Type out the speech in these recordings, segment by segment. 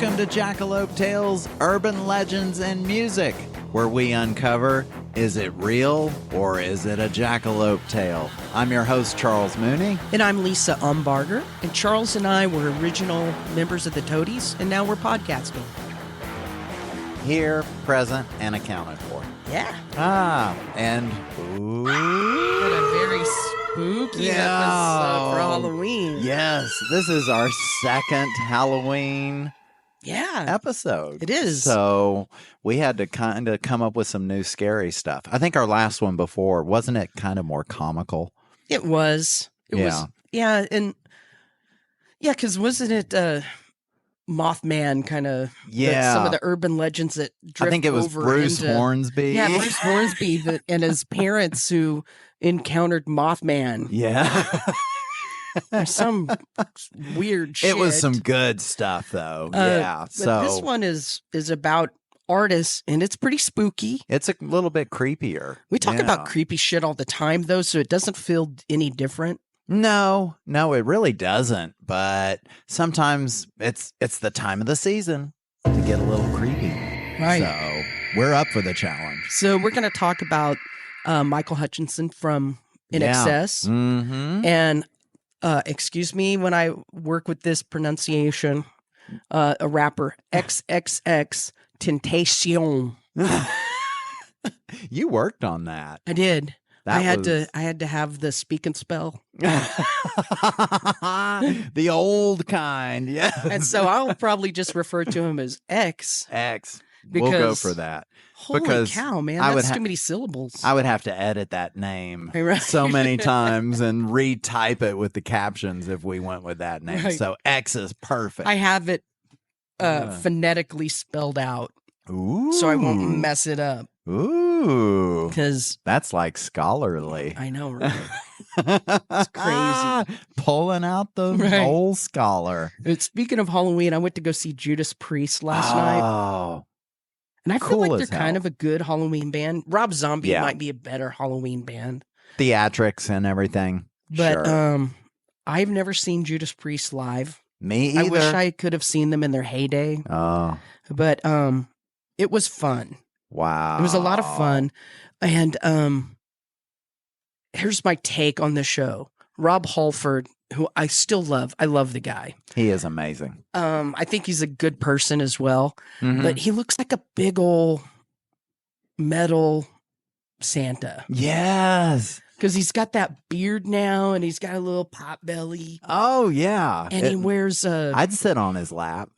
Welcome to Jackalope Tales, Urban Legends and Music, where we uncover, is it real or is it a jackalope tale? I'm your host, Charles Mooney. And I'm Lisa Umbarger. And Charles and I were original members of the Toadies, and now we're podcasting. Here, present, and accounted for. Yeah. And... Ooh. What a very spooky episode for Halloween. Yes, this is our second Halloween episode. It is. So we had to kind of come up with some new scary stuff. I think our last one before, wasn't it kind of more comical? It was. It was. Yeah. And yeah, because wasn't it Mothman kind of some of the urban legends that drift over? I think it was Bruce Hornsby. Yeah, Bruce Hornsby and his parents who encountered Mothman. Yeah. There's some weird shit. It was some good stuff, though. But this one is about artists, and it's pretty spooky. It's a little bit creepier. We talk about creepy shit all the time, though, so it doesn't feel any different. No, it really doesn't. But sometimes it's the time of the season to get a little creepy. Right. So we're up for the challenge. So we're going to talk about Michael Hutchinson from In Excess. Mm-hmm. And excuse me when I work with this pronunciation, a rapper, XXX Tentacion. You worked on that. I did. I had to have the speak and spell. The old kind, yes. And so I'll probably just refer to him as X. We'll go for that. Holy cow, man. That's too many syllables. I would have to edit that name so many times and retype it with the captions if we went with that name. Right. So X is perfect. I have it phonetically spelled out. Ooh. So I won't mess it up. Ooh. Because that's like scholarly. I know, right? It's crazy. Pulling out the old scholar. Speaking of Halloween, I went to go see Judas Priest last night. Oh. And I feel like they're kind of a good Halloween band. Rob Zombie might be a better Halloween band. Theatrics and everything. But sure. I've never seen Judas Priest live. Me either. I wish I could have seen them in their heyday. Oh. But it was fun. Wow. It was a lot of fun. And here's my take on the show. Rob Halford, who I still love. I love the guy. He is amazing. I think he's a good person as well. Mm-hmm. But he looks like a big old metal Santa. Yes. Because he's got that beard now and he's got a little pot belly. Oh, yeah. And he wears I'd sit on his lap.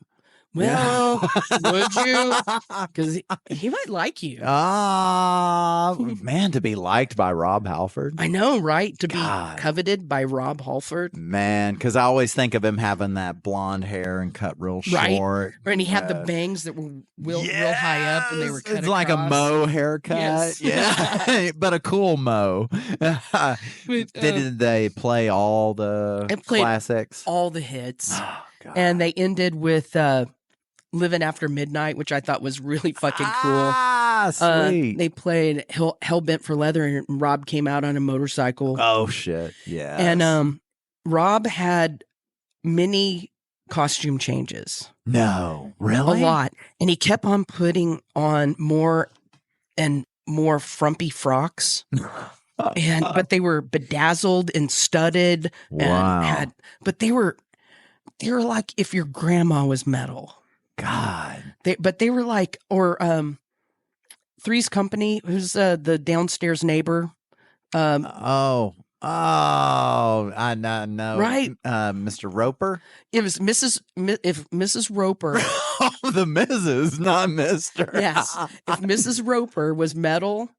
Well, would you? Because he might like you. Man, to be liked by Rob Halford. I know, right? To be coveted by Rob Halford. Man, because I always think of him having that blonde hair and cut real short. Right. And he had the bangs that were real high up and they were cut It's like a Mo haircut. Yes. Yeah, but a cool Mo. Did they play all the classics? All the hits. Oh, God. And they ended with Living After Midnight, which I thought was really fucking cool. Sweet. They played Hellbent for Leather, and Rob came out on a motorcycle. Oh, shit. Yeah. And Rob had many costume changes. No. Really? A lot. And he kept on putting on more and more frumpy frocks. But they were bedazzled and studded. Wow. But they were like if your grandma was metal. God. They were like, or Three's Company, who's the downstairs neighbor. I know. Right. Mr. Roper? It was Mrs. Roper. The Mrs., not Mr. Yes. If Mrs. Roper was metal,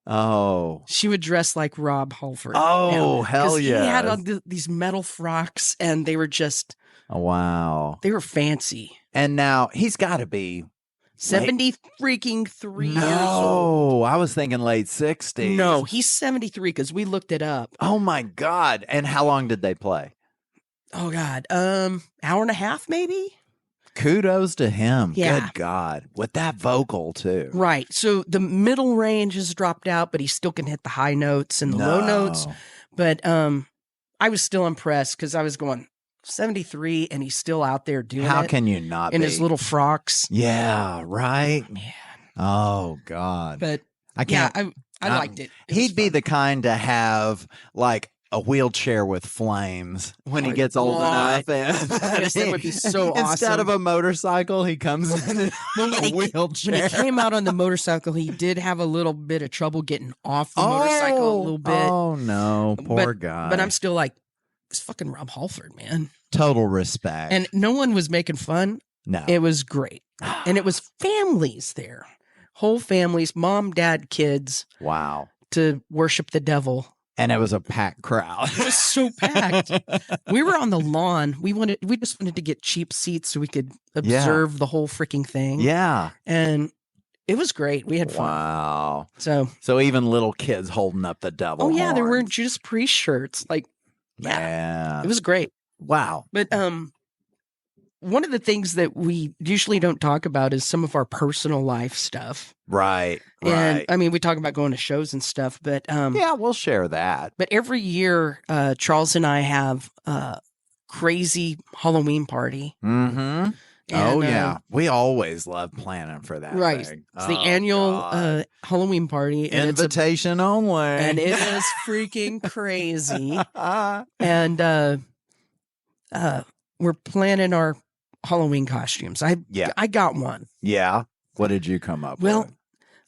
she would dress like Rob Halford. Oh, hell yeah. He had these metal frocks, and they were just... Oh, wow. They were fancy. And now he's got to be 70 freaking 3 years No, old. I was thinking late 60s. No, he's 73 because we looked it up. Oh my God. And how long did they play? Oh God. Hour and a half maybe? Kudos to him. Yeah. Good God. With that vocal too. Right. So the middle range has dropped out, but he still can hit the high notes and the low notes. But I was still impressed because I was going, 73, and he's still out there doing it. How can you not in be? his little frocks? Yeah, right? Man. Oh, God. But I can't. yeah, I liked it. He'd be the kind to have, like, a wheelchair with flames when he gets old enough. Yes, that would be so awesome. Instead of a motorcycle, he comes in a wheelchair. When he came out on the motorcycle, he did have a little bit of trouble getting off the motorcycle a little bit. Oh, no. Poor guy. But I'm still like, it's fucking Rob Halford, man. Total respect. And no one was making fun. No. It was great. And it was families there. Whole families, mom, dad, kids. Wow. To worship the devil. And it was a packed crowd. It was so packed. We were on the lawn. We just wanted to get cheap seats so we could observe the whole freaking thing. Yeah. And it was great. We had fun. Wow. So even little kids holding up the devil. Oh yeah, horns. they weren't just priest shirts. Like, yeah. It was great. Wow. But one of the things that we usually don't talk about is some of our personal life stuff. Right. And right. I mean, we talk about going to shows and stuff, but yeah, we'll share that. But every year, Charles and I have a crazy Halloween party. Mm-hmm. And, yeah. We always love planning for that. Right. Thing. It's the annual Halloween party. And invitation only. And it is freaking crazy. And we're planning our Halloween costumes. I got one. Yeah. What did you come up with? Well,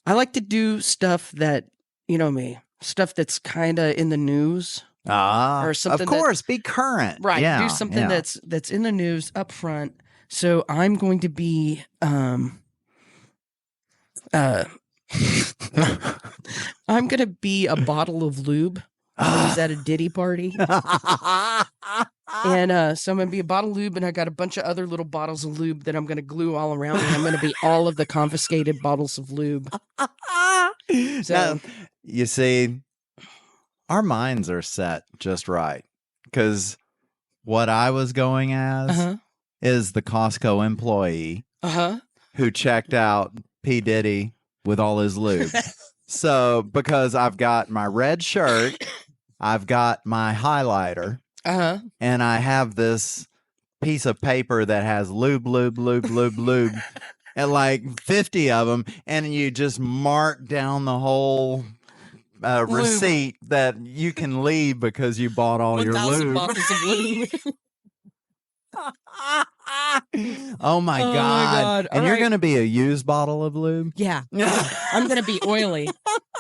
I like to do stuff that, you know me, stuff that's kind of in the news. Or something. Of course, be current. Right. Yeah, do something that's in the news up front. So I'm going to be I'm going to be a bottle of lube. I was at a Diddy party. And so I'm going to be a bottle of lube, and I got a bunch of other little bottles of lube that I'm going to glue all around me. I'm going to be all of the confiscated bottles of lube. So now, you see, our minds are set just right. Because what I was going as is the Costco employee who checked out P. Diddy with all his lube. So, because I've got my red shirt, I've got my highlighter, and I have this piece of paper that has lube, and like 50 of them, and you just mark down the whole receipt that you can leave because you bought all your lube. bottles of lube. Oh my God. And all you're going to be a used bottle of lube? Yeah. I'm going to be oily.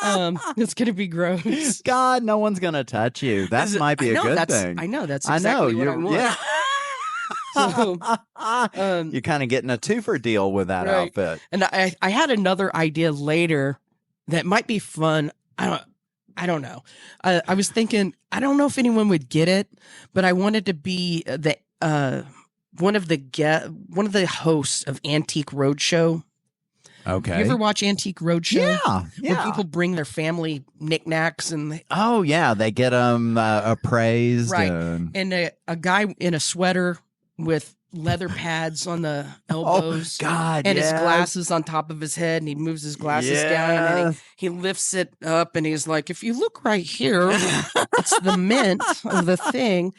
It's going to be gross. God, no one's going to touch you. That might be a good thing. I know. That's exactly what I want. Yeah. So, you're kind of getting a twofer deal with that outfit. And I had another idea later that might be fun. I don't know. I was thinking, I don't know if anyone would get it, but I wanted to be the one of the hosts of Antique Roadshow. Okay. You ever watch Antique Roadshow? Yeah. Where people bring their family knickknacks and they get them appraised. Right. And a guy in a sweater with leather pads on the elbows. Oh, God, and his glasses on top of his head, and he moves his glasses down, and he lifts it up, and he's like, if you look right here, it's the mint of the thing,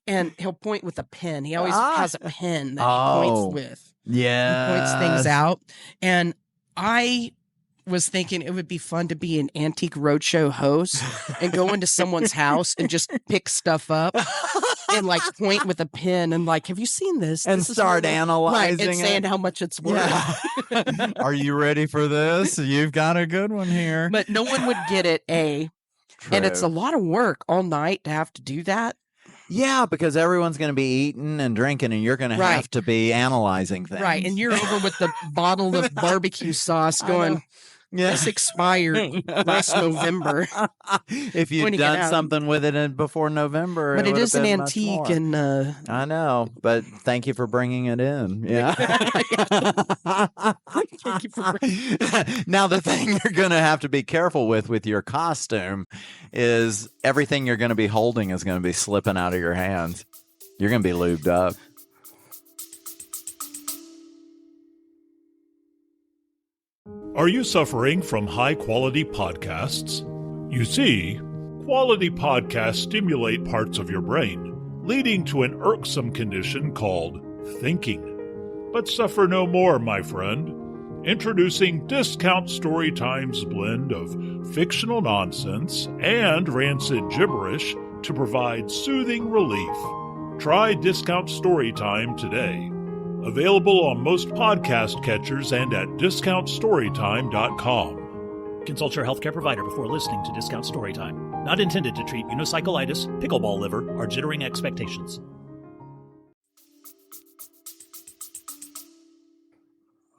and he'll point with a pen. He always has a pen that he points with. Yeah. He points things out. And I was thinking it would be fun to be an Antique Roadshow host and go into someone's house and just pick stuff up and like point with a pen and like, have you seen this? And start analyzing and saying how much it's worth. Yeah. Are you ready for this? You've got a good one here. But no one would get it, and it's a lot of work all night to have to do that. Yeah, because everyone's going to be eating and drinking, and you're going to have to be analyzing things. Right, and you're over with the bottle of barbecue sauce going, this expired last November. If you'd done something with it before November. But it is an antique. And I know, but thank you for bringing it in. Yeah. Thank you for bringing it. Now, the thing you're going to have to be careful with your costume is everything you're going to be holding is going to be slipping out of your hands. You're going to be lubed up. Are you suffering from high-quality podcasts? You see, quality podcasts stimulate parts of your brain, leading to an irksome condition called thinking. But suffer no more, my friend. Introducing Discount Storytime's blend of fictional nonsense and rancid gibberish to provide soothing relief. Try Discount Storytime today. Available on most podcast catchers and at discountstorytime.com. Consult your healthcare provider before listening to Discount Storytime. Not intended to treat unicyclitis, pickleball liver, or jittering expectations.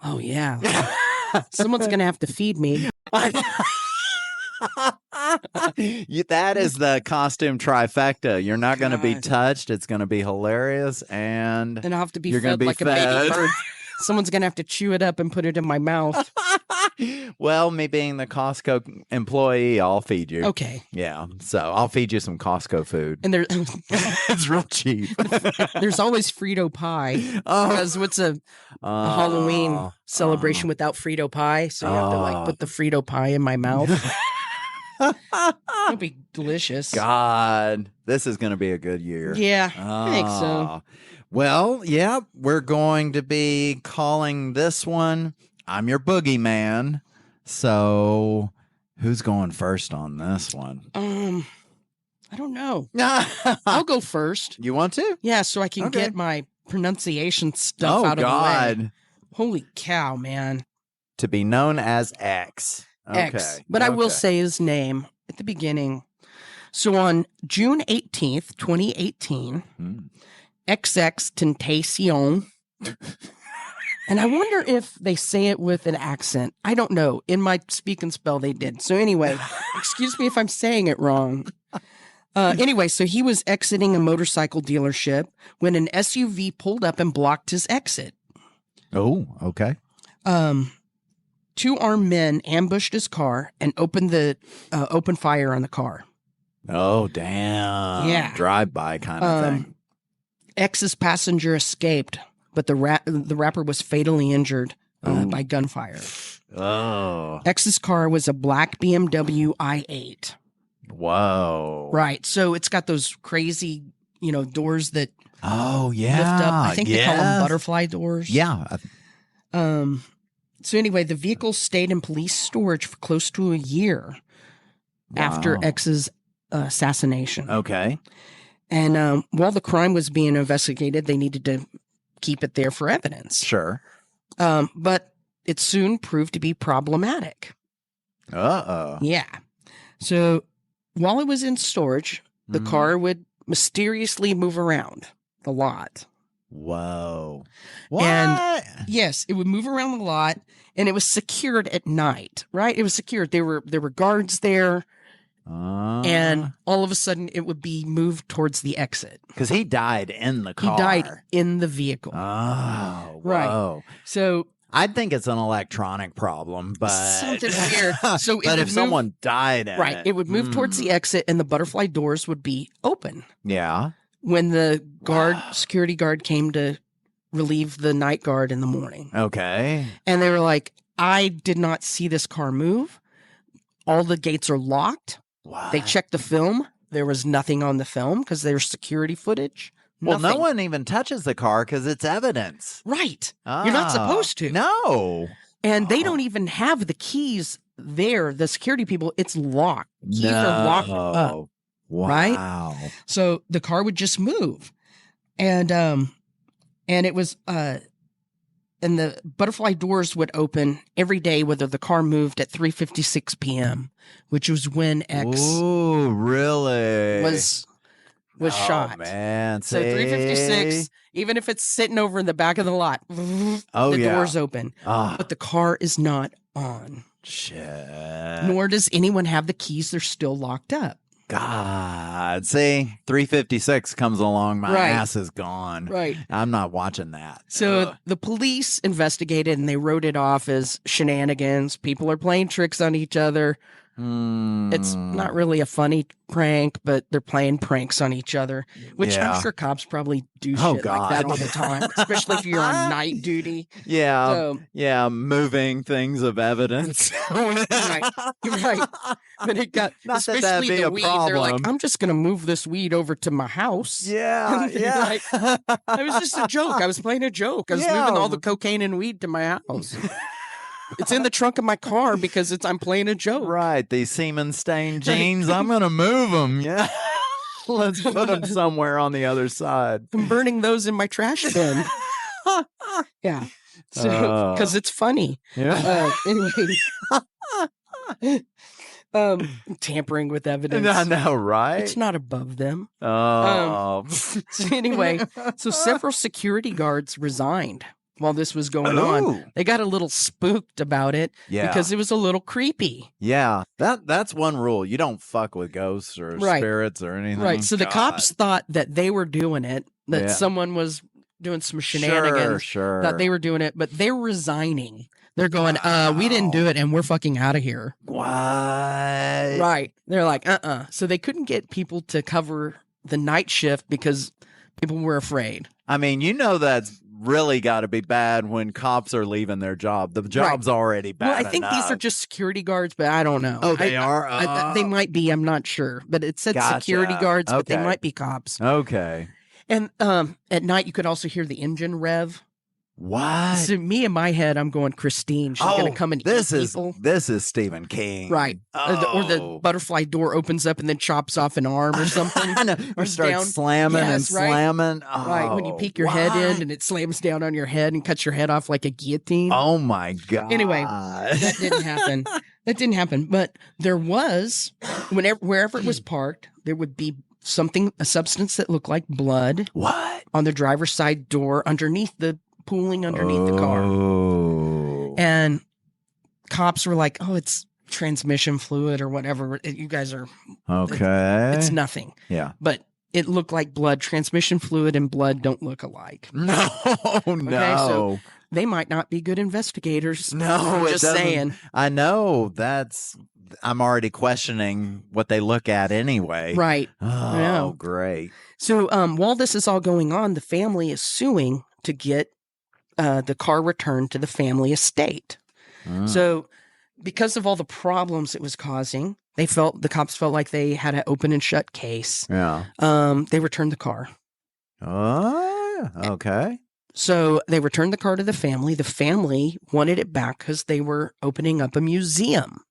Oh, yeah. Someone's going to have to feed me. That is the costume trifecta. You're not going to be touched. It's going to be hilarious. And I'll have to be you're fed gonna be like fed. a baby bird. Someone's going to have to chew it up and put it in my mouth. Well, me being the Costco employee, I'll feed you. Okay. Yeah. So I'll feed you some Costco food. And It's real cheap. there's always Frito pie. Oh. Because what's a Halloween celebration without Frito pie? So you have to like put the Frito pie in my mouth. It'll be delicious. God, this is going to be a good year. Yeah, I think so. Well, yeah, we're going to be calling this one I'm Your Boogeyman. So who's going first on this one? I don't know. I'll go first. You want to? Yeah, so I can get my pronunciation stuff out of the way. Holy cow, man. To be known as X. X. But I will say his name at the beginning. So on June 18th, 2018, XX Tentacion. And I wonder if they say it with an accent. I don't know. In my speak and spell, they did. So anyway, excuse me if I'm saying it wrong. Anyway, so he was exiting a motorcycle dealership when an SUV pulled up and blocked his exit. Oh, okay. Two armed men ambushed his car and opened fire on the car. Oh, damn. Yeah. Drive-by kind of thing. X's passenger escaped, but the rapper was fatally injured by gunfire. Oh. X's car was a black BMW i8. Whoa. Right. So it's got those crazy, doors that lift Oh, yeah. up. I think they call them butterfly doors. Yeah. So anyway, the vehicle stayed in police storage for close to a year after X's assassination. Okay. And while the crime was being investigated, they needed to keep it there for evidence. Sure. But it soon proved to be problematic. Uh-oh. Yeah. So while it was in storage, the car would mysteriously move around the lot. Whoa. What? And yes, it would move around the lot, and it was secured at night, right? It was secured. There were guards there. And all of a sudden, it would be moved towards the exit. Because he died in the car. He died in the vehicle. Oh, Right. whoa. So I think it's an electronic problem, but something weird. So but if someone died in it would move towards the exit, and the butterfly doors would be open. Yeah. When the security guard came to relieve the night guard in the morning. Okay. And they were like, I did not see this car move. All the gates are locked. What? They checked the film. There was nothing on the film because there's security footage. Well, Nothing. no one even touches the car because it's evidence. Right. You're not supposed to. No. And they don't even have the keys there. The security people, it's locked. Keys are locked up. Wow. Right? So the car would just move. And it was and the butterfly doors would open every day whether the car moved at 3:56 p.m., which was when X really was shot. Man, so 3:56, even if it's sitting over in the back of the lot, the doors open. But the car is not on. Shit. Nor does anyone have the keys. They're still locked up. God, see, 356 comes along, my ass is gone. Right. I'm not watching that. So the police investigated and they wrote it off as shenanigans. People are playing tricks on each other. It's not really a funny prank, but they're playing pranks on each other, which I'm sure cops probably do shit like that all the time, especially if you're on night duty. Yeah. So, moving things of evidence. Right. You're right. But it got, not especially that that'd be the a weed, problem. they're like, I'm just going to move this weed over to my house. Yeah. Like, it was just a joke. I was playing a joke. I was moving all the cocaine and weed to my house. It's in the trunk of my car because I'm playing a joke. Right. These semen-stained jeans, I'm going to move them. Yeah. Let's put them somewhere on the other side. I'm burning those in my trash bin. Yeah. So, because it's funny. Yeah. Anyway. Tampering with evidence. I know, right? It's not above them. Oh. So anyway, several security guards resigned while this was going on. They got a little spooked about it because it was a little creepy. Yeah, that's one rule. You don't fuck with ghosts or spirits or anything. Right. So the cops thought that they were doing it, that someone was doing some shenanigans, that they were doing it, but they're resigning. They're going, we didn't do it and we're fucking out of here. What? Right. They're like, So they couldn't get people to cover the night shift because people were afraid. I mean, that's really got to be bad when cops are leaving their job. The job's already bad. Well, I think these are just security guards, but I don't know. Oh, they are? They might be. I'm not sure. But it said security guards, but they might be cops. Okay. And at night, you could also hear the engine rev. What? So me in my head, I'm going, Christine, she's going to come and eat people. This is Stephen King. Right. Or the butterfly door opens up and then chops off an arm or something. Or starts slamming and slamming. Oh, right. When you peek your head in and it slams down on your head and cuts your head off like a guillotine. Oh, my God. Anyway, that didn't happen. But there was, wherever it was parked, there would be a substance that looked like blood. What? On the driver's side door pooling underneath the car. And cops were like, it's transmission fluid or whatever. You guys are okay. It's nothing. Yeah. But it looked like blood. Transmission fluid and blood don't look alike. No. So they might not be good investigators. No, just saying. I know I'm already questioning what they look at anyway. Right. Oh, great. So while this is all going on, the family is suing to get the car returned to the family estate. So because of all the problems it was causing, the cops felt like they had an open and shut case. Yeah. They returned the car. Oh, okay. So they returned the car to the family. The family wanted it back because they were opening up a museum.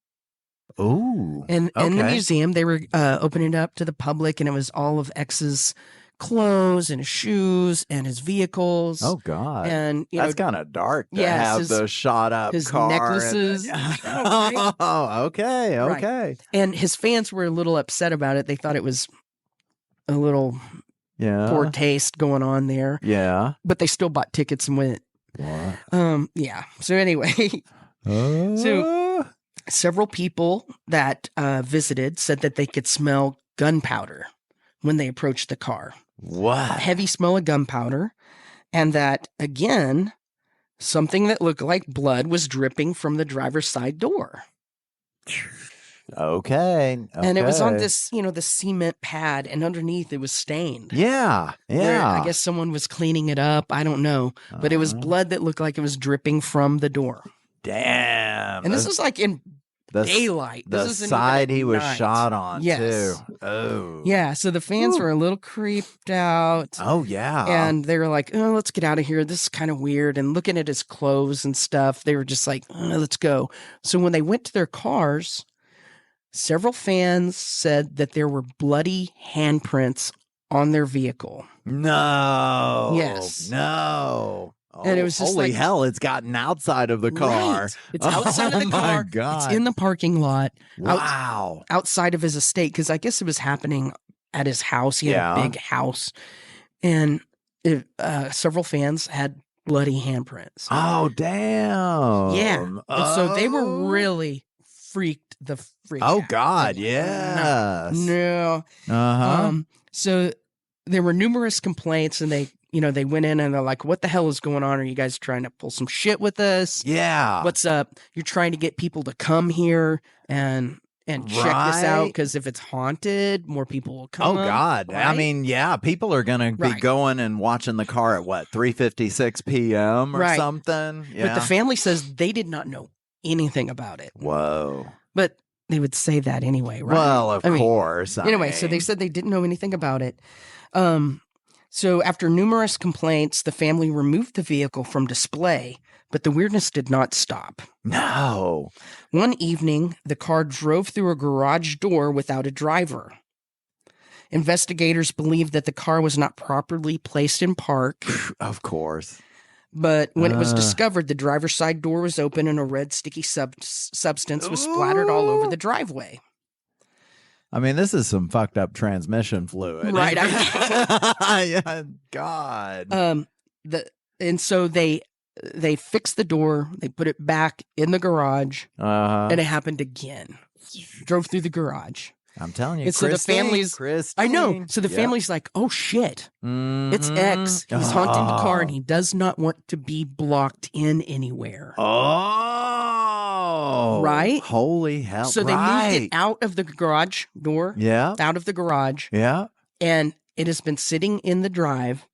Oh. And in the museum, they were opening it up to the public, and it was all of X's clothes and his shoes and his vehicles. Oh, God. And that's kind of dark to have the shot up his car. Necklaces. Oh, okay. Right. And his fans were a little upset about it. They thought it was a little poor taste going on there. Yeah. But they still bought tickets and went. What? Yeah. So anyway. So several people that visited said that they could smell gunpowder when they approached the car. What? A heavy smell of gunpowder. And that, again, something that looked like blood was dripping from the driver's side door. Okay. And it was on this, the cement pad, and underneath it was stained. Yeah. I guess someone was cleaning it up. I don't know. But it was blood that looked like it was dripping from the door. Damn. And this is like in daylight. The side he was shot on, too. Oh. Yeah, so the fans were a little creeped out. Oh, yeah. And they were like, let's get out of here. This is kind of weird. And looking at his clothes and stuff, they were just like, let's go. So when they went to their cars, several fans said that there were bloody handprints on their vehicle. No. Yes. No. And it was just holy hell, it's gotten outside of the car. Right. It's outside of the car. My God. It's in the parking lot. Wow. Outside of his estate, because I guess it was happening at his house. He had a big house. And several fans had bloody handprints. Oh, damn. Yeah. And so they were really freaked out. God, yes. No. So there were numerous complaints, and they went in and they're like, what the hell is going on? Are you guys trying to pull some shit with us? Yeah. What's up? You're trying to get people to come here. And and check this out, because if it's haunted, more people will come. Oh, God. Right? I mean, yeah, people are going to be going and watching the car at what, 3:56 p.m. or something? Yeah. But the family says they did not know anything about it. Whoa. But they would say that anyway, right? Well, of course. Anyway, so they said they didn't know anything about it. So after numerous complaints, the family removed the vehicle from display, but the weirdness did not stop. No. One evening, the car drove through a garage door without a driver. Investigators believed that the car was not properly placed in park. Of course. But when it was discovered, the driver's side door was open and a red sticky substance was splattered all over the driveway. I mean, this is some fucked up transmission fluid. Right. Yeah, God. And so they fixed the door, they put it back in the garage, and it happened again. Drove through the garage. I'm telling you, and so the family's, I know. So the family's like, oh shit, it's X. He's haunting the car and he does not want to be blocked in anywhere. Oh, right? Holy hell. So they moved it out of the garage door. Yeah. Out of the garage. Yeah. And it has been sitting in the drive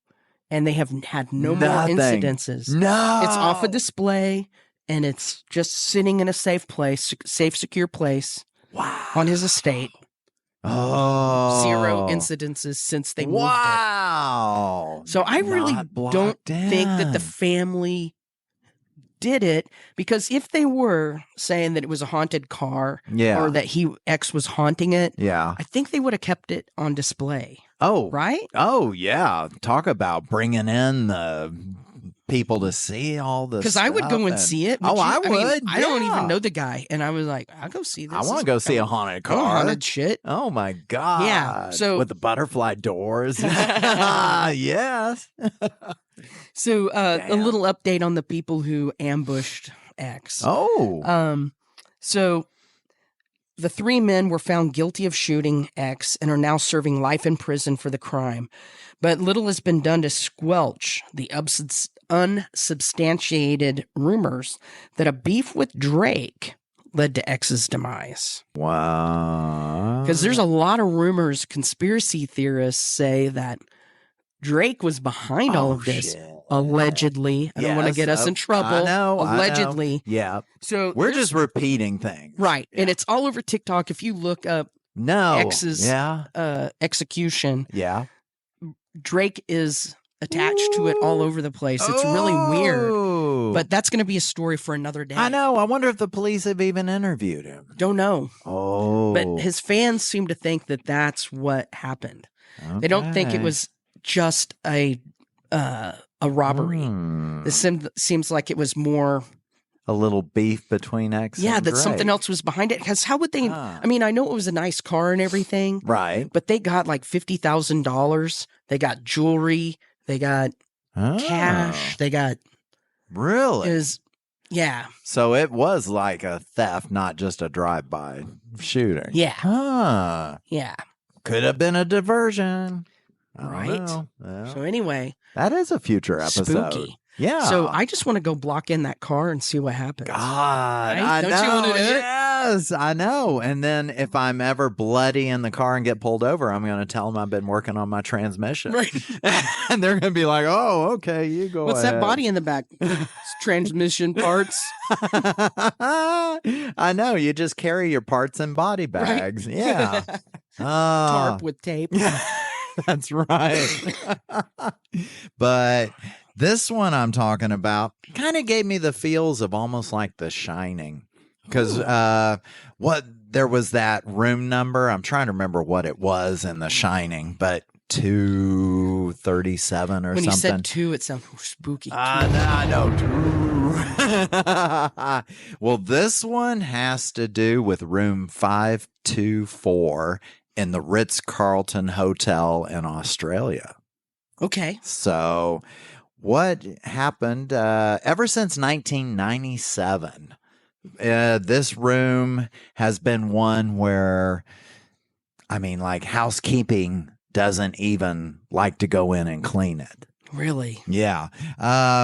and they have had no more incidences. No. It's off a display and it's just sitting in a safe place, safe, secure place on his estate. Oh. 0 incidences since they moved it. Wow. So I really don't think that the family did it, because if they were saying that it was a haunted car or that X was haunting it, I think they would have kept it on display. Oh. Right? Oh, yeah. Talk about bringing in the people to see all this. Because I would go and see it. I would. I mean, I don't even know the guy, and I was like, I'll go see this. I want to go see a haunted car. Haunted shit. Oh my God. Yeah. So with the butterfly doors. Yes. So a little update on the people who ambushed X. Oh. So the 3 men were found guilty of shooting X and are now serving life in prison for the crime. But little has been done to squelch the unsubstantiated rumors that a beef with Drake led to X's demise. Wow. Because there's a lot of rumors, conspiracy theorists say that Drake was behind all of this. Shit. Allegedly. I don't want to get us in trouble. I know. Allegedly. Yeah. So we're just repeating things. Right. Yeah. And it's all over TikTok. If you look up X's execution, Drake is attached to it all over the place. It's really weird. But that's going to be a story for another day. I know. I wonder if the police have even interviewed him. Don't know. Oh. But his fans seem to think that that's what happened. Okay. They don't think it was just a robbery. This seems like it was more a little beef between X and that Drake. Something else was behind it. Because how would they? I mean, I know it was a nice car and everything, right? But they got like $50,000. They got jewelry. They got cash. They got So it was like a theft, not just a drive-by shooting. Yeah. Yeah. Could have been a diversion. Right. Well, so anyway, that is a future episode. Spooky. Yeah. So I just want to go block in that car and see what happens. God, right? I Don't know. You want to do it? Yes, I know. And then if I'm ever bloody in the car and get pulled over, I'm going to tell them I've been working on my transmission. Right. And they're going to be like, "Oh, okay, you go What's ahead." that body in the back? Transmission parts. I know. You just carry your parts in body bags. Right? Yeah. Tarp with tape. That's right. But this one I'm talking about kind of gave me the feels of almost like The Shining. Because there was that room number. I'm trying to remember what it was in The Shining, but 237 or something. When you said 2, it sounded spooky. I know. Well, this one has to do with room 524 in the Ritz-Carlton Hotel in Australia. Okay. So what happened ever since 1997, this room has been one where, I mean, like housekeeping doesn't even like to go in and clean it. Really? Yeah.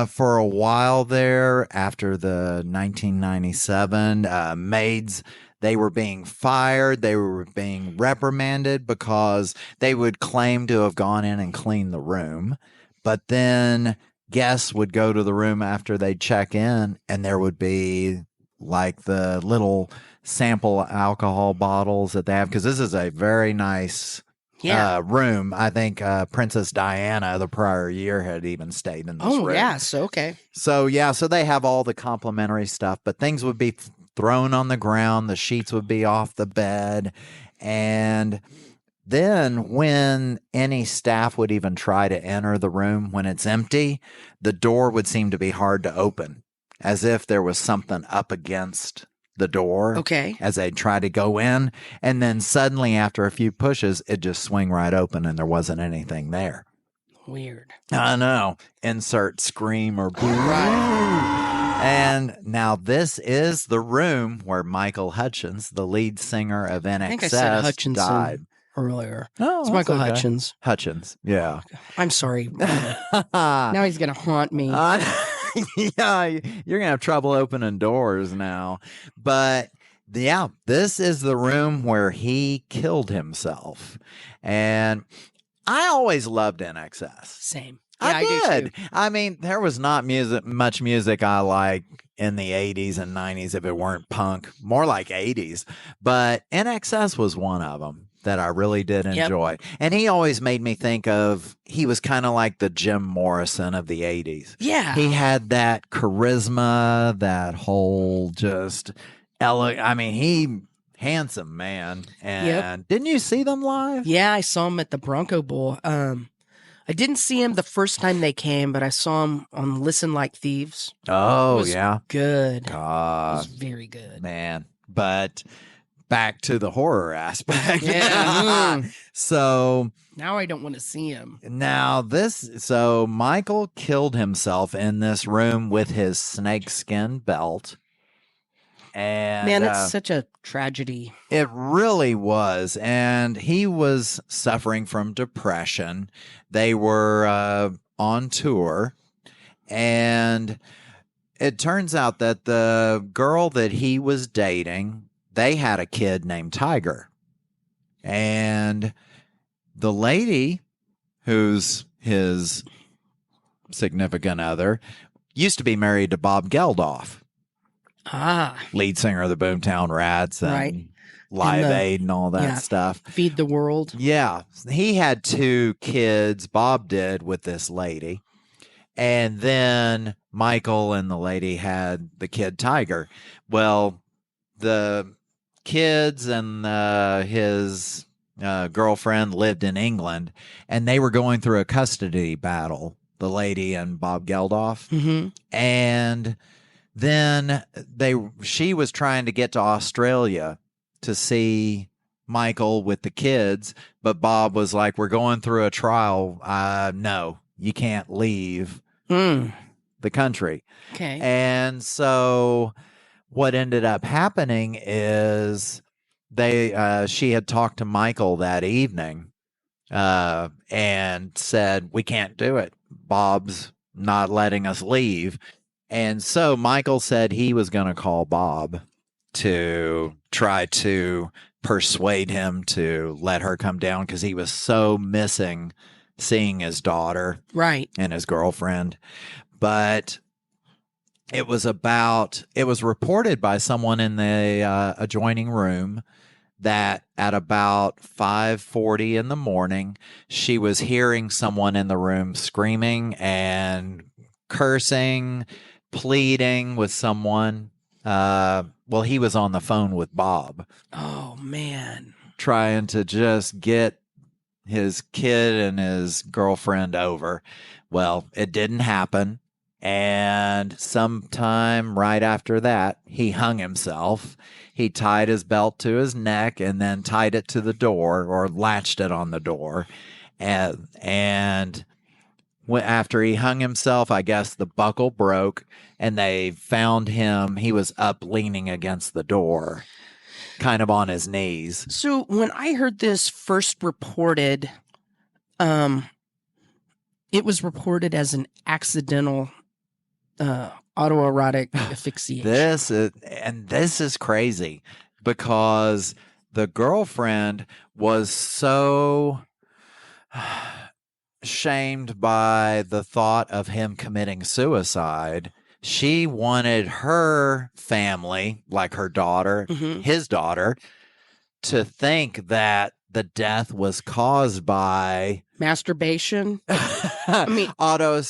For a while there, after the 1997, maids, They were being fired. They were being reprimanded because they would claim to have gone in and cleaned the room. But then guests would go to the room after they'd check in, and there would be like the little sample alcohol bottles that they have, because this is a very nice room. I think Princess Diana the prior year had even stayed in this room. Oh, yeah. So, okay. So they have all the complimentary stuff, but things would be thrown on the ground. The sheets would be off the bed. And then when any staff would even try to enter the room when it's empty, the door would seem to be hard to open, as if there was something up against the door as they try to go in. And then suddenly, after a few pushes, it just swing right open and there wasn't anything there. Weird. I know. Insert scream or boo. Right. And now this is the room where Michael Hutchins, the lead singer of NXS, I think I said Hutchinson died. Earlier. Oh, it's Michael Hutchins. Hutchins, yeah. I'm sorry. Now he's going to haunt me. Yeah, you're going to have trouble opening doors now. But yeah, this is the room where he killed himself. And I always loved NXS. Same. Yeah, I did. do too. I mean, there was not much music I like in the 80s and 90s if it weren't punk, more like 80s. But NXS was one of them that I really did enjoy. Yep. And he always made me think of, he was kind of like the Jim Morrison of the 80s. Yeah. He had that charisma, that whole just, handsome man. And didn't you see them live? Yeah, I saw him at the Bronco Bowl. I didn't see him the first time they came, but I saw him on Listen Like Thieves. Oh, it was yeah. Good. God. It was very good. Man. But back to the horror aspect. Yeah. So now I don't want to see him. So Michael killed himself in this room with his snakeskin belt. And man, it's such a tragedy. It really was. And he was suffering from depression. They were on tour. And it turns out that the girl that he was dating, they had a kid named Tiger. And the lady who's his significant other used to be married to Bob Geldof. Lead singer of the Boomtown Rats and Live Aid and all that stuff. Feed the World. Yeah. He had 2 kids, Bob did, with this lady. And then Michael and the lady had the kid Tiger. Well, the kids and his girlfriend lived in England, and they were going through a custody battle, the lady and Bob Geldof. Mm-hmm. And then she was trying to get to Australia to see Michael with the kids, but Bob was like, we're going through a trial. No, you can't leave the country. Okay. And so what ended up happening is she had talked to Michael that evening and said, we can't do it. Bob's not letting us leave. And so Michael said he was going to call Bob to try to persuade him to let her come down, because he was so missing seeing his daughter and his girlfriend. But it was reported by someone in the adjoining room that at about 5:40 in the morning, she was hearing someone in the room screaming and cursing, pleading with someone. Well, he was on the phone with Bob. Oh, man. Trying to just get his kid and his girlfriend over. Well, it didn't happen. And sometime right after that, he hung himself. He tied his belt to his neck and then tied it to the door, or latched it on the door. And after he hung himself, I guess the buckle broke, and they found him. He was up leaning against the door, kind of on his knees. So when I heard this first reported, it was reported as an accidental autoerotic asphyxiation. This is crazy. because the girlfriend was so shamed by the thought of him committing suicide. She wanted her family, like her daughter, his daughter, to think that the death was caused by masturbation. I mean, auto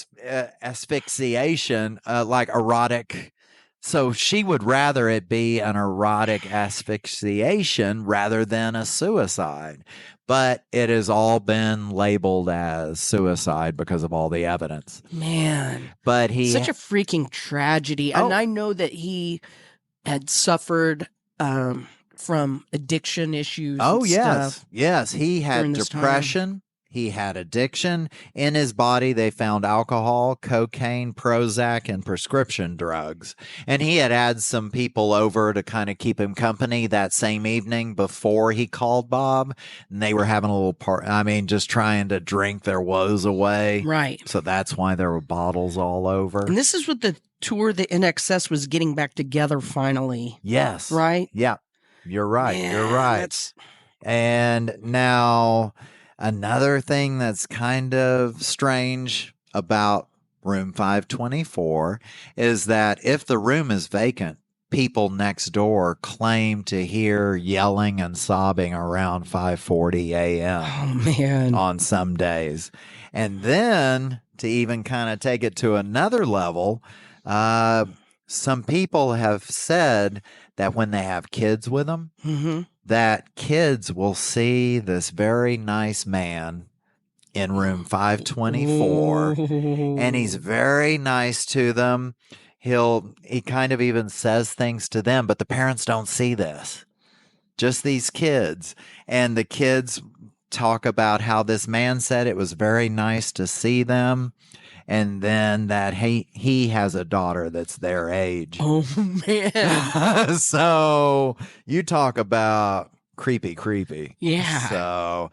asphyxiation, like erotic. So she would rather it be an erotic asphyxiation rather than a suicide. But it has all been labeled as suicide because of all the evidence. Man. But such a freaking tragedy. And I know that he had suffered from addiction issues. Oh, and yes. stuff Yes. He had depression. He had addiction. In his body, they found alcohol, cocaine, Prozac, and prescription drugs. And he had some people over to kind of keep him company that same evening before he called Bob. And they were having a little just trying to drink their woes away. Right. So that's why there were bottles all over. And this is what the tour the NXS was getting back together finally. Yes. Right? Yeah. You're right. Yeah, You're right. And now another thing that's kind of strange about room 524 is that if the room is vacant, people next door claim to hear yelling and sobbing around 5:40 a.m. Oh, man. On some days. And then to even kind of take it to another level, some people have said that when they have kids with them, that kids will see this very nice man in room 524, and he's very nice to them. He kind of even says things to them, but the parents don't see this. Just these kids. And the kids talk about how this man said it was very nice to see them. And then that he has a daughter that's their age. Oh, man. So you talk about creepy. Yeah. So,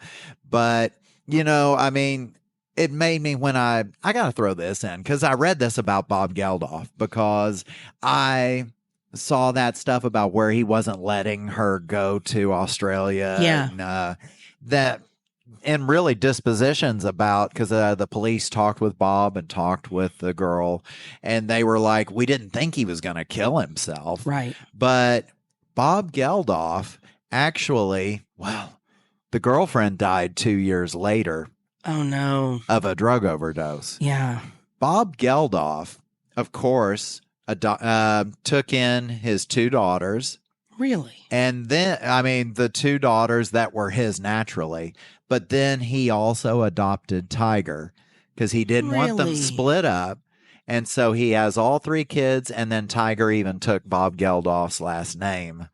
but, it made me when I got to throw this in because I read this about Bob Geldof because I saw that stuff about where he wasn't letting her go to Australia. Yeah. And really dispositions about, because the police talked with Bob and talked with the girl, and they were like, we didn't think he was going to kill himself. Right. But Bob Geldof actually, the girlfriend died 2 years later. Oh, no. Of a drug overdose. Yeah. Bob Geldof, of course, took in his 2 daughters. Really? And then, the 2 daughters that were his naturally. But then he also adopted Tiger because he didn't want them split up. And so he has all 3 kids. And then Tiger even took Bob Geldof's last name.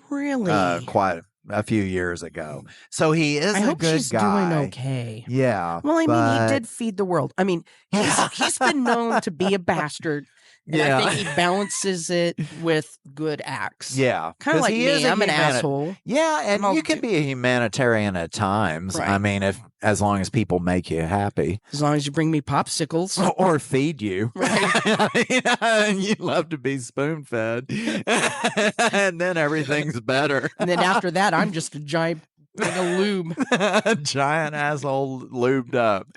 Really? Quite a few years ago. So he is I a hope good she's guy. doing okay. Yeah. Well, he did feed the world. He's been known to be a bastard. And I think he balances it with good acts. Yeah. Kind of like me. I'm an asshole. Yeah, and you can be a humanitarian at times. Right. As long as people make you happy. As long as you bring me popsicles. Or feed you. Right. You love to be spoon-fed. And then everything's better. And then after that, I'm just a giant lube. Giant asshole lubed up.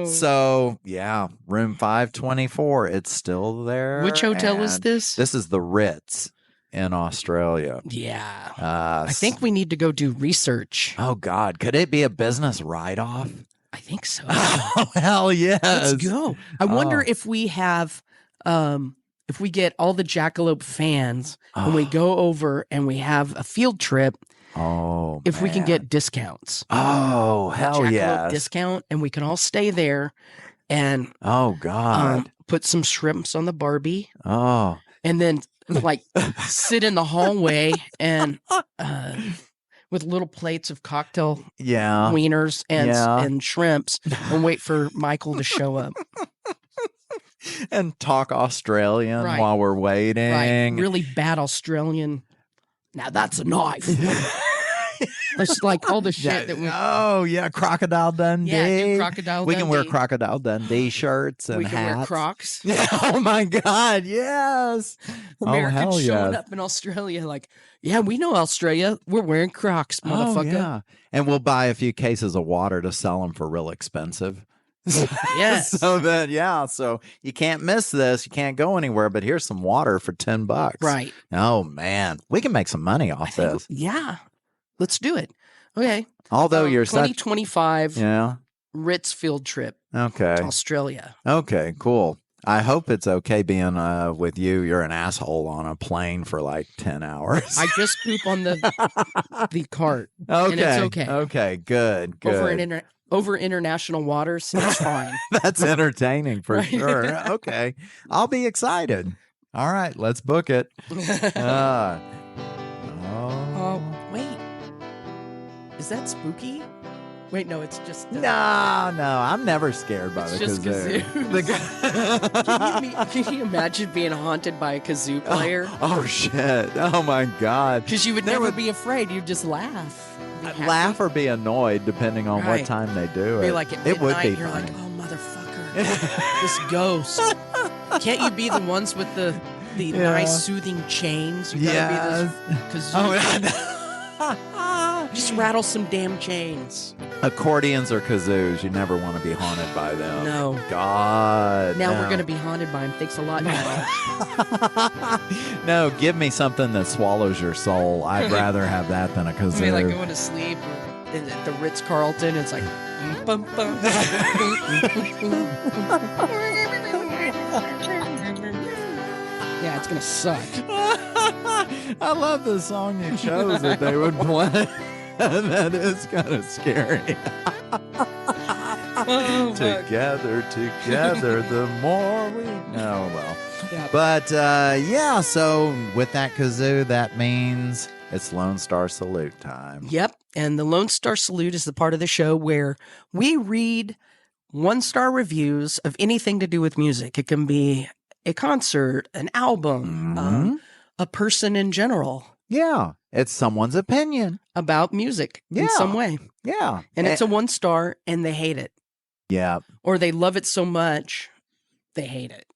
So, yeah, room 524. It's still there. Which hotel is this? This is the Ritz in Australia. Yeah. I think we need to go do research. Oh, God. Could it be a business write-off? I think so. Oh, hell yes. Let's go. I wonder if we have... if we get all the Jackalope fans and we go over and we have a field trip... Oh, if we can get discounts. Oh, hell yes. Discount, and we can all stay there and oh God, put some shrimps on the Barbie. Oh. And then sit in the hallway and with little plates of cocktail wieners and shrimps and wait for Michael to show up. And talk Australian while we're waiting. Right. Really bad Australian. Now that's a knife. It's like all the shit that we. Oh yeah, Crocodile Dundee. Yeah, do Crocodile We can wear Dundee. Crocodile Dundee shirts and We can wear hats. Crocs. Oh my God, yes. Americans hell showing yes. up in Australia like, yeah, we know Australia. We're wearing Crocs, motherfucker. Oh, yeah. And we'll buy a few cases of water to sell them for real expensive. Yes. So you can't miss this. You can't go anywhere, but here's some water for $10. Right. Oh man, we can make some money off this. Yeah. Let's do it. Okay. Although you're such 2025 Ritz field trip okay. to Australia. Okay, cool. I hope it's okay being with you. You're an asshole on a plane for like 10 hours. I just poop on the cart. Okay. And it's okay. Okay, good. Over international waters, it's fine. That's entertaining for Right. sure. Okay. I'll be excited. All right, let's book it. Oh, wait. Is that spooky? Wait, no, it's just... No, I'm never scared by It's the just kazoo. Can you imagine being haunted by a kazoo player? Oh, shit. Oh, my God. Because you would never be afraid. You'd just laugh. Be happy. Laugh or be annoyed, depending on Right. what time they do it. Be like at it would midnight, be you're funny. like, oh, motherfucker. This ghost. Can't you be the ones with the nice, soothing chains? You gotta be this kazoo. Just rattle some damn chains. Accordions or kazoos, you never want to be haunted by them. No. God. Now no. we're going to be haunted by him. Thanks a lot. No, give me something that swallows your soul. I'd rather have that than a kazoo. I mean, like going to sleep at the Ritz-Carlton. It's like... bum, bum. Yeah, it's going to suck. I love the song you chose that they would play. That is kind of scary. Oh, together, the more we... Oh, well. Yeah. But, so with that kazoo, that means it's Lone Star Salute time. Yep. And the Lone Star Salute is the part of the show where we read 1-star reviews of anything to do with music. It can be a concert, an album, a person in general. Yeah. It's someone's opinion about music in some way. Yeah. And it's a 1-star and they hate it. Yeah. Or they love it so much they hate it.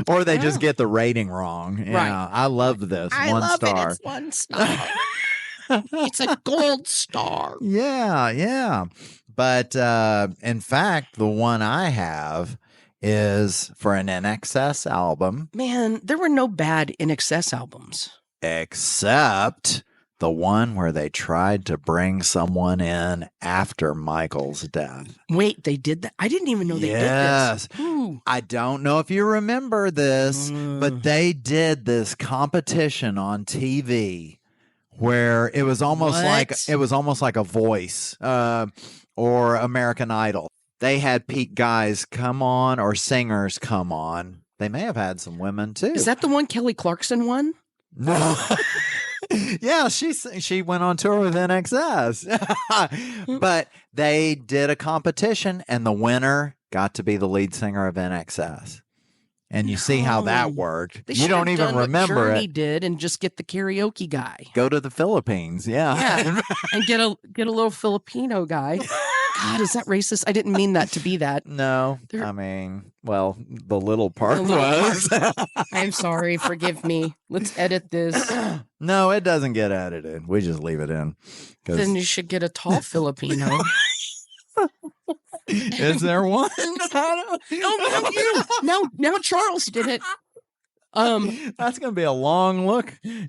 Or they just get the rating wrong. Yeah, Right. I love this. I 1 love star. it. It's 1 star. It's a gold star. Yeah. But in fact, the one I have is for an NXS album. Man, there were no bad NXS albums. Except the one where they tried to bring someone in after Michael's death. Wait, they did that? I didn't even know they did this. Ooh. I don't know if you remember this, but they did this competition on TV where it was almost like a Voice or American Idol. They had peak guys come on or singers come on. They may have had some women too. Is that the one Kelly Clarkson won? No. Yeah, she went on tour with NXS. But they did a competition and the winner got to be the lead singer of NXS. And you see how that worked. They You don't even remember what Journey it. did and just get the karaoke guy. Go to the Philippines. Yeah. And get a little Filipino guy. God, is that racist? I didn't mean that to be that. No, I mean, well, the little part was. I'm sorry. Forgive me. Let's edit this. No, it doesn't get edited. We just leave it in. Then you should get a tall Filipino. Is there one? Now Charles did it. That's gonna be a long look. We're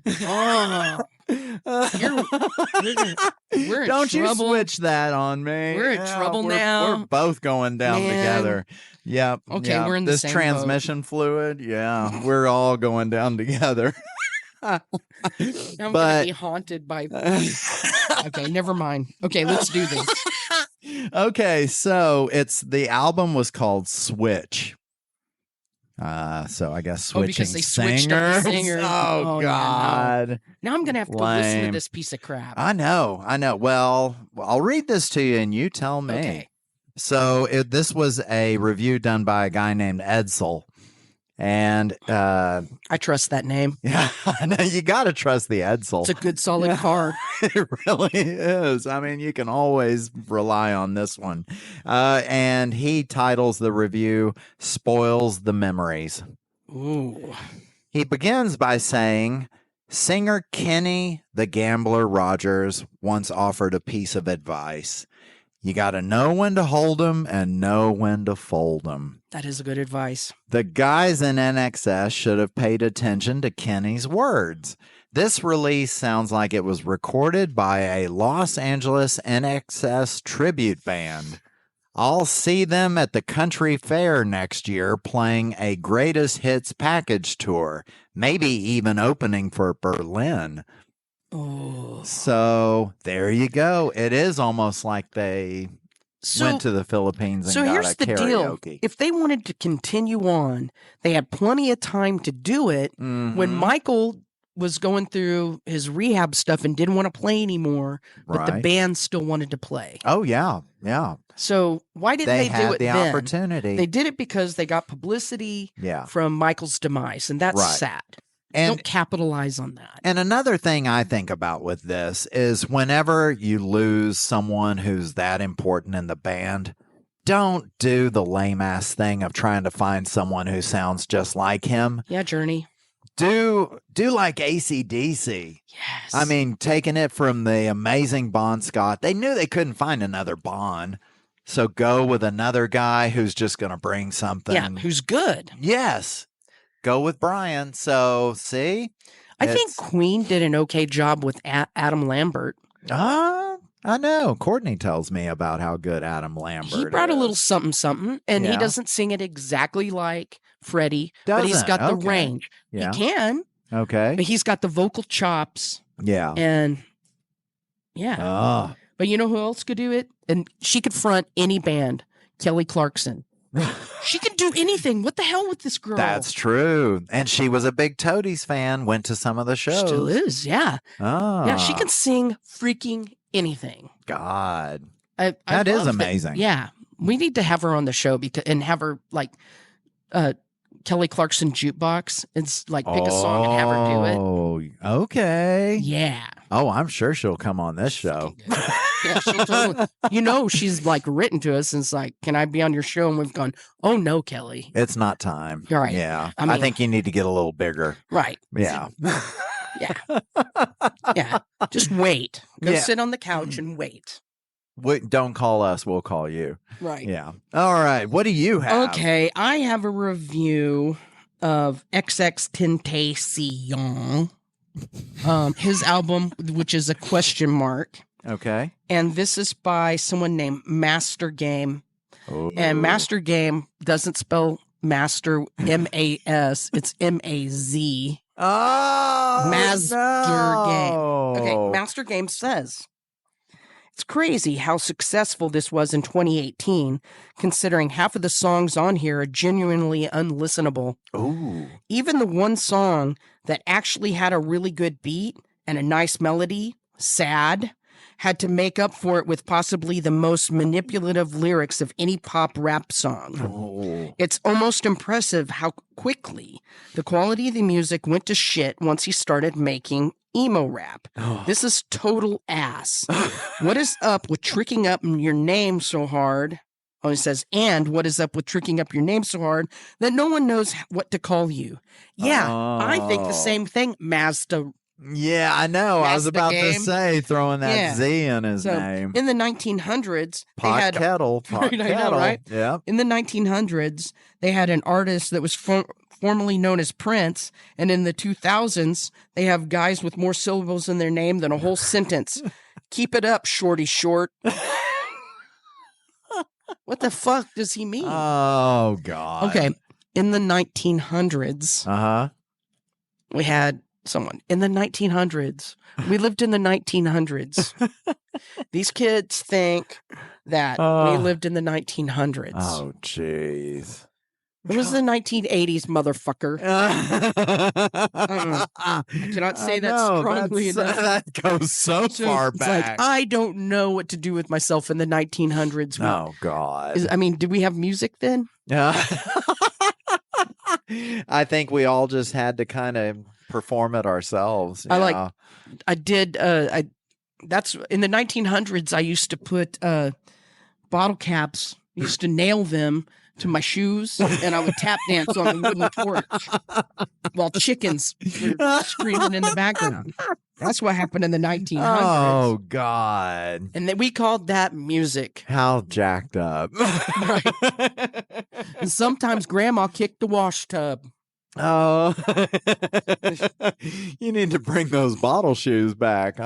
in Don't you trouble. switch that on me. We're in trouble now. We're both going down together. Yep. Okay, yep. we're in the this same transmission fluid. Yeah, we're all going down together. I'm gonna be haunted by. Okay, never mind. Okay, let's do this. Okay, so the album was called Switch. So I guess switching because they switched up the singers. singer. Oh God! No. Now I'm gonna have to go listen to Lame. this piece of crap. I know. Well, I'll read this to you and you tell me. Okay. So this was a review done by a guy named Edsel. And I trust that name. yeah, I know you got to trust the Edsel. It's a good, solid car. It really is. I mean, you can always rely on this one. And he titles the review, Spoils the Memories. Ooh. He begins by saying, singer Kenny the Gambler Rogers once offered a piece of advice. You got to know when to hold 'em and know when to fold 'em. That is good advice. The guys in NXS should have paid attention to Kenny's words. This release sounds like it was recorded by a Los Angeles NXS tribute band. I'll see them at the country fair next year playing a greatest hits package tour, maybe even opening for Berlin. Oh. So there you go. It is almost like they went to the Philippines and got here's a the karaoke. deal. If they wanted to continue on, they had plenty of time to do it. When Michael was going through his rehab stuff and didn't want to play anymore, but the band still wanted to play. Oh, yeah. Yeah. So why didn't they do it the then? opportunity. They did it because they got publicity from Michael's demise, and that's sad. Don't capitalize on that. And another thing I think about with this is whenever you lose someone who's that important in the band, don't do the lame ass thing of trying to find someone who sounds just like him. Yeah, Journey. Do like AC/DC. Yes. I mean, taking it from the amazing Bon Scott, they knew they couldn't find another Bon. So go with another guy who's just going to bring something. Yeah, who's good. Yes. Go with Brian. So, see? I think Queen did an okay job with Adam Lambert. I know. Courtney tells me about how good Adam Lambert is. He brought a little something, and he doesn't sing it exactly like Freddie, but he's got the range. Yeah. He can. Okay. But he's got the vocal chops. Yeah. And, But you know who else could do it? And she could front any band. Kelly Clarkson. She can do anything. What the hell with this girl? That's true. And she was a big Toadies fan, went to some of the shows. Still is, yeah. Oh. Yeah, she can sing freaking anything. God. That is amazing. Yeah. We need to have her on the show and have her like Kelly Clarkson jukebox. It's like pick a song and have her do it. Oh, okay. Yeah. Oh, I'm sure she'll come on this show. Yeah, she'll totally, she's like written to us and it's like, can I be on your show? And we've gone, oh no, Kelly. It's not time. Right. Yeah. I think you need to get a little bigger. Right. Yeah. Yeah. Yeah. Just wait. Go sit on the couch and wait. Don't call us. We'll call you. Right. Yeah. All right. What do you have? Okay. I have a review of XXXTentacion. His album, which is a question mark. Okay. And this is by someone named Master Game. Oh. And Master Game doesn't spell master M-A-S. It's M-A-Z. Oh, Master Game. Okay, Master Game says, it's crazy how successful this was in 2018, considering half of the songs on here are genuinely unlistenable. Ooh. Even the one song that actually had a really good beat and a nice melody, Sad, had to make up for it with possibly the most manipulative lyrics of any pop rap song. Oh. It's almost impressive how quickly the quality of the music went to shit once he started making emo rap. Oh. This is total ass. What is up with tricking up your name so hard? Oh, he says, and what is up with tricking up your name so hard that no one knows what to call you? Yeah, I think the same thing, Mazda. Yeah, I know. I was about to say throwing that Z in his So, name. In the 1900s, Pot they had kettle. Pot Right, I kettle. know, right? Yeah. In the 1900s, they had an artist that was formerly known as Prince, and in the 2000s, they have guys with more syllables in their name than a whole sentence. Keep it up, Shorty Short. What the fuck does he mean? Oh, God. Okay, in the 1900s, we had someone. In the 1900s, we lived in the 1900s. These kids think that we lived in the 1900s. Oh, jeez. It was the 1980s, motherfucker. I cannot say that strongly enough. That goes so far It's back. like, I don't know what to do with myself in the 1900s. Oh, God. Did we have music then? Yeah. I think we all just had to kind of perform it ourselves. I did. That's in the 1900s. I used to put bottle caps. I used to nail them to my shoes, and I would tap dance on the wooden porch while chickens were screaming in the background. That's what happened in the 1900s. Oh, God. And then we called that music. How jacked up. Right. And sometimes Grandma kicked the wash tub. Oh, you need to bring those bottle shoes back.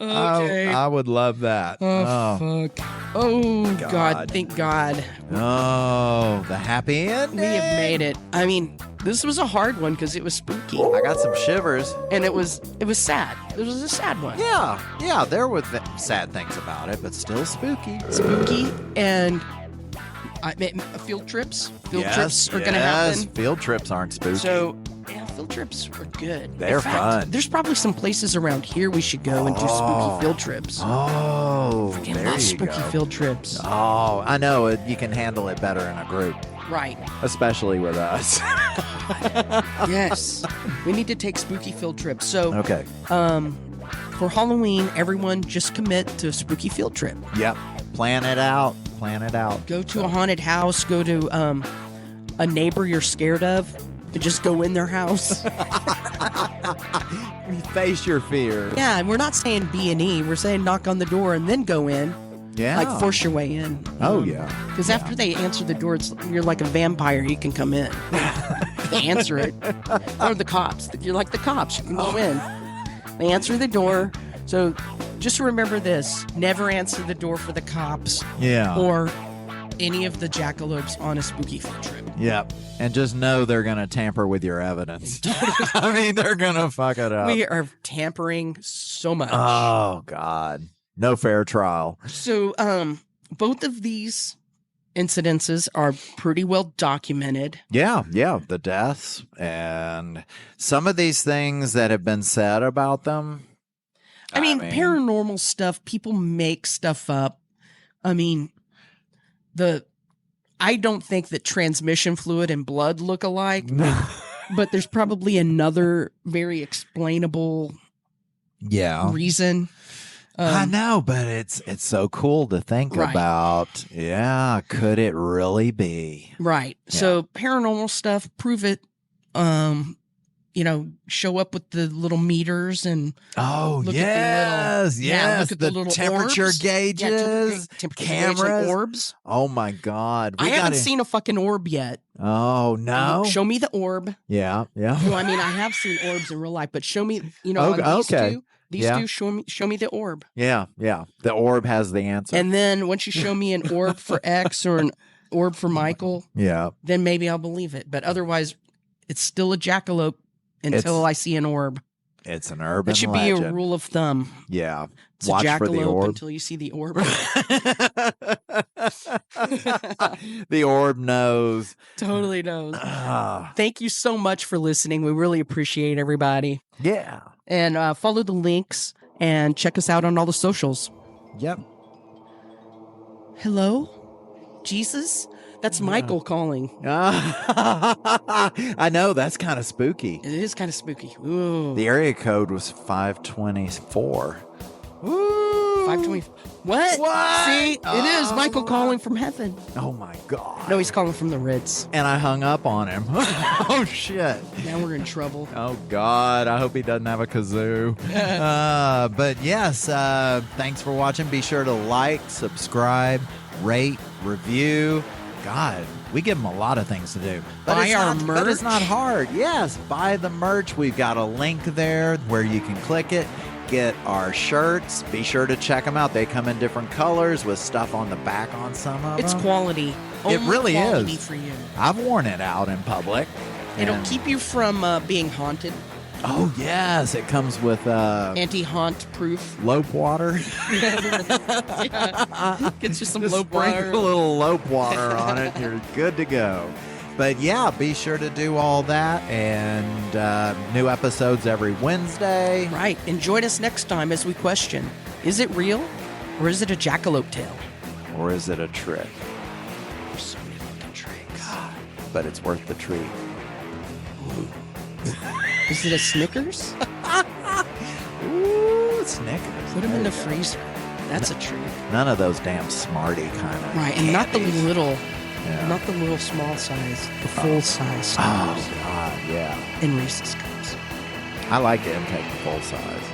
Okay. I would love that. Oh, fuck. Oh, God. Thank God. Oh, the happy ending. We have made it. I mean, this was a hard one because it was spooky. I got some shivers. And it was sad. It was a sad one. Yeah, there were sad things about it, but still spooky. Spooky and field trips. Field trips are going to happen. Field trips aren't spooky. So, yeah, field trips are good. They're fun. There's probably some places around here we should go and do spooky field trips. Oh, Fucking there love you spooky go. field trips. Oh, I know. You can handle it better in a group. Right. Especially with us. Yes. We need to take spooky field trips. So, Okay. For Halloween, everyone just commit to a spooky field trip. Yep. Plan it out. Go to a haunted house. Go to a neighbor you're scared of. And just go in their house. Face your fear. Yeah, and we're not saying B&E. We're saying knock on the door and then go in. Yeah. Like force your way in. Oh, yeah. Because after they answer the door, you're like a vampire. You can come in. They answer it. Or the cops. You're like the cops. You can go in. They answer the door. So just remember this. Never answer the door for the cops. Yeah. Or any of the jackalopes on a spooky field trip. Yep. And just know they're going to tamper with your evidence. I mean, they're going to fuck it up. We are tampering so much. Oh, God. No fair trial. So, both of these incidences are pretty well documented. Yeah. The deaths and some of these things that have been said about them. I mean, paranormal stuff, people make stuff up. I mean, I don't think that transmission fluid and blood look alike, but there's probably another very explainable reason. I know, but it's so cool to think about. Yeah, could it really be? Right. Yeah. So paranormal stuff, prove it. Show up with the little meters and look at the little temperature orbs. gauges, cameras, orbs. Oh my God, I haven't seen a fucking orb yet. Oh no! Show me the orb. Yeah. Well, I mean, I have seen orbs in real life, but show me. On these two. These two, show me the orb. Yeah. The orb has the answer. And then once you show me an orb for X or an orb for Michael, then maybe I'll believe it. But otherwise, it's still a jackalope until I see an orb. It's an urban That should legend. be a rule of thumb. Yeah. It's Watch a jackalope for the orb until you see the orb. The orb knows. Totally knows. Thank you so much for listening. We really appreciate everybody. Yeah. And follow the links and check us out on all the socials. Yep. Hello? Jesus? That's Michael calling. I know. That's kind of spooky. It is kind of spooky. Ooh. The area code was 524. Ooh. 520. What? See? It is Michael calling from heaven. Oh, my God. No, he's calling from the Ritz. And I hung up on him. Oh, shit. Now we're in trouble. Oh, God. I hope he doesn't have a kazoo. But yes, thanks for watching. Be sure to like, subscribe, rate, review. God, we give them a lot of things to do. But buy our merch. But it's not hard. Yes, buy the merch. We've got a link there where you can click it. Get our shirts. Be sure to check them out. They come in different colors with stuff on the back on some of them. It's quality. It really quality is. For you. I've worn it out in public. It'll keep you from being haunted. Oh, yes. It comes with anti-haunt proof. Lope water. Gets you some Just lope water. sprinkle a little lope water on it. You're good to go. But yeah, be sure to do all that. And new episodes every Wednesday. Right. And join us next time as we question, is it real or is it a jackalope tale? Or is it a trick? There's so many fucking but it's worth the treat. Is it a Snickers? Ooh, Snickers. Put them in the freezer. That's a treat. None of those damn Smarty kind of Right, and not the little, Yeah. not the little small size, the full size Oh, Snickers God, yeah. and Reese's cups. I like to intake the full size.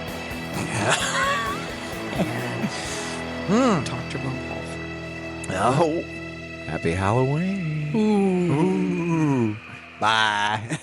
And Dr. Bumhall. Oh, happy Halloween. Ooh. Ooh. Bye.